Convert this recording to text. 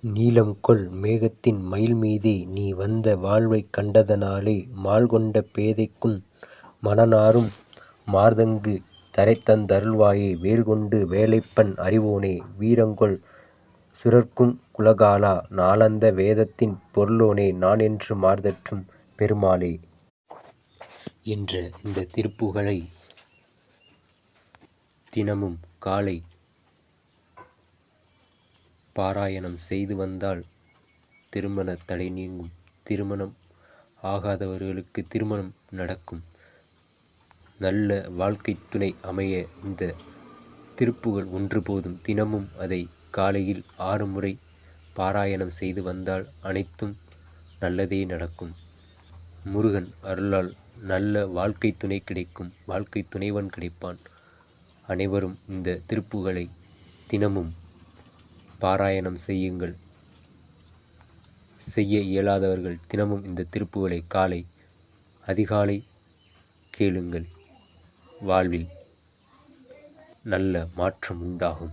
நீலம்கொள் மேகத்தின் மயில்மீதே நீ வந்த வாழ்வைக் கண்டதனாலே மால்கொண்ட பேதைக்குன் மனநாறும் மார்தங்கு தரைதந்தருள்வாயே வேல்கொண்டு வேலைப்பண் அறிவோனே வீரங்கொள் சுரர்க்கும் குலகாலா நாளந்த வேதத்தின் பொருளோனே நானென்று மார்தற்றும் பெருமாளே என்ற இந்த திருப்புகழை தினமும் காலை பாராயணம் செய்து வந்தால் திருமண தடை நீங்கும். திருமணம் ஆகாதவர்களுக்கு திருமணம் நடக்கும். நல்ல வாழ்க்கை துணை அமைய இந்த திருப்புகழ் ஒன்று போதும். தினமும் அதை காலையில் 6 முறை பாராயணம் செய்து வந்தால் அனைத்தும் நல்லதே நடக்கும். முருகன் அருளால் நல்ல வாழ்க்கை துணை கிடைக்கும். வாழ்க்கை துணைவன் கிடைப்பான். அனைவரும் இந்த திருப்புகழை தினமும் பாராயணம் செய்யுங்கள். செய்ய இயலாதவர்கள் தினமும் இந்த திருப்புகழை காலை அதிகாலை கேளுங்கள். வாழ்வில் நல்ல மாற்றம் உண்டாகும்.